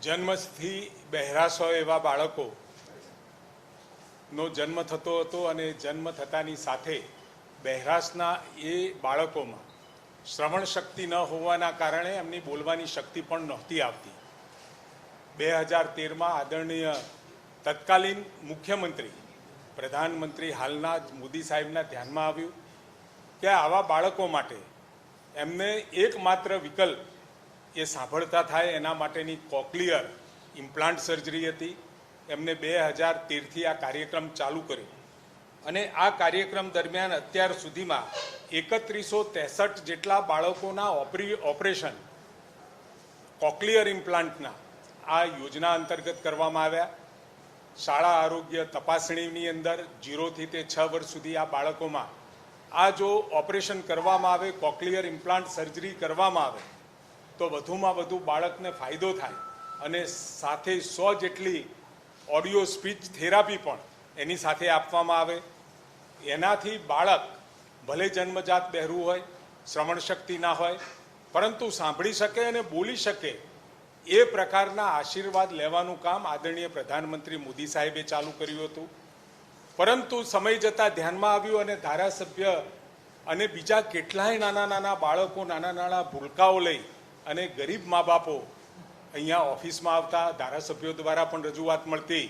જન્મથી બહેરાશ હોય એવા બાળકોનો જન્મ થતો હતો અને જન્મ થતાની સાથે બહેરાશના એ બાળકોમાં શ્રવણ શક્તિ ન હોવાના કારણે એમની બોલવાની શક્તિ પણ નહોતી આવતી. 2013માં આદરણીય તત્કાલીન મુખ્યમંત્રી પ્રધાનમંત્રી હાલના મોદી સાહેબના ધ્યાનમાં આવ્યું કે આવા બાળકો માટે એમને એકમાત્ર વિકલ્પ એ સાંભળતા થાય એના માટેની કોક્લિયર ઇમ્પ્લાન્ટ સર્જરી હતી. એમને 2013થી આ કાર્યક્રમ ચાલુ કર્યો અને આ કાર્યક્રમ દરમિયાન અત્યાર સુધીમાં 3163 જેટલા બાળકોના ઓપરેશન કોક્લિયર ઇમ્પ્લાન્ટના આ યોજના અંતર્ગત કરવામાં આવ્યા. શાળા આરોગ્ય તપાસણીની અંદર 0થી તે 6 વર્ષ સુધી આ બાળકોમાં આ જો ઓપરેશન કરવામાં આવે, કોક્લિયર ઇમ્પ્લાન્ટ સર્જરી કરવામાં આવે તો વધુમાં વધુ બાળકને ફાયદો થાય અને સાથે 100 જેટલી ઓડિયો સ્પીચ થેરાપી પણ એની સાથે આપવામાં આવે. એનાથી બાળક ભલે જન્મજાત બહેરું હોય, શ્રવણ શક્તિ ના હોય, પરંતુ સાંભળી શકે અને બોલી શકે એ પ્રકારના આશીર્વાદ લેવાનું કામ આદરણીય પ્રધાનમંત્રી મોદી સાહેબે ચાલુ કર્યું હતું. પરંતુ સમય જતાં ધ્યાનમાં આવ્યું અને ધારાસભ્ય અને બીજા કેટલાય નાના બાળકો, નાના ભૂલકાઓ લઈ અને ગરીબ મા બાપો અહીંયા ઓફિસમાં આવતા, ધારાસભ્યો દ્વારા પણ રજૂઆત મળતી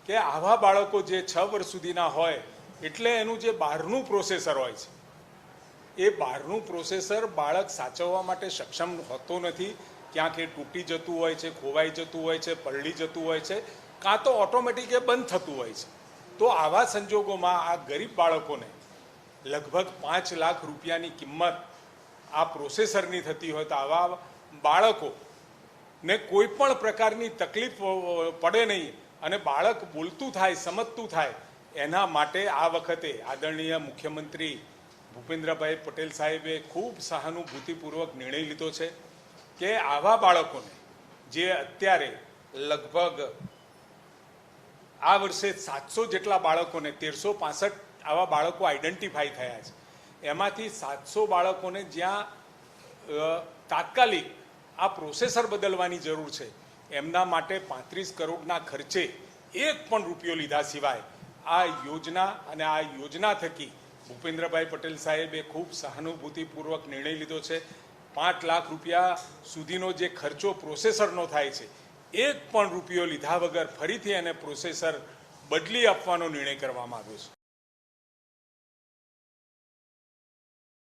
કે આવા બાળકો જે 6 વર્ષ સુધીના હોય એટલે એનું જે બહારનું પ્રોસેસર હોય છે એ બહારનું પ્રોસેસર બાળક સાચવવા માટે સક્ષમ હોતો નથી. ક્યાંક એ તૂટી જતું હોય છે, ખોવાઈ જતું હોય છે, પલળી જતું હોય છે, કાં તો ઓટોમેટિક એ બંધ થતું હોય છે. તો આવા સંજોગોમાં આ ગરીબ બાળકોને લગભગ 5 લાખ રૂપિયાની કિંમત આ પ્રોસેસરની થતી હોય તો આવા બાળકોને કોઈ પણ પ્રકારની તકલીફ પડે નહીં અને બાળક બોલતું થાય, સમજતું થાય, એના માટે આ વખતે આદરણીય મુખ્યમંત્રી ભૂપેન્દ્રભાઈ પટેલ સાહેબે ખૂબ સહાનુભૂતિપૂર્વક નિર્ણય લીધો છે કે આવા બાળકોને જે અત્યારે લગભગ આ વર્ષે 700 જેટલા બાળકોને 1365 આવા બાળકો આઈડેન્ટિફાઈ થયા છે. એમાંથી 700 બાળકોને જ્યાં તાત્કાલિક આ પ્રોસેસર બદલવાની જરૂર છે એમના માટે 35 કરોડના ખર્ચે એક પણ રૂપિયો લીધા સિવાય આ યોજના અને આ યોજના થકી ભૂપેન્દ્રભાઈ પટેલ સાહેબે ખૂબ સહાનુભૂતિપૂર્વક નિર્ણય લીધો છે. 5 લાખ રૂપિયા સુધીનો જે ખર્ચો પ્રોસેસરનો થાય છે, એક પણ રૂપિયો લીધા વગર ફરીથી એને પ્રોસેસર બદલી આપવાનો નિર્ણય કરવામાં આવ્યો છે.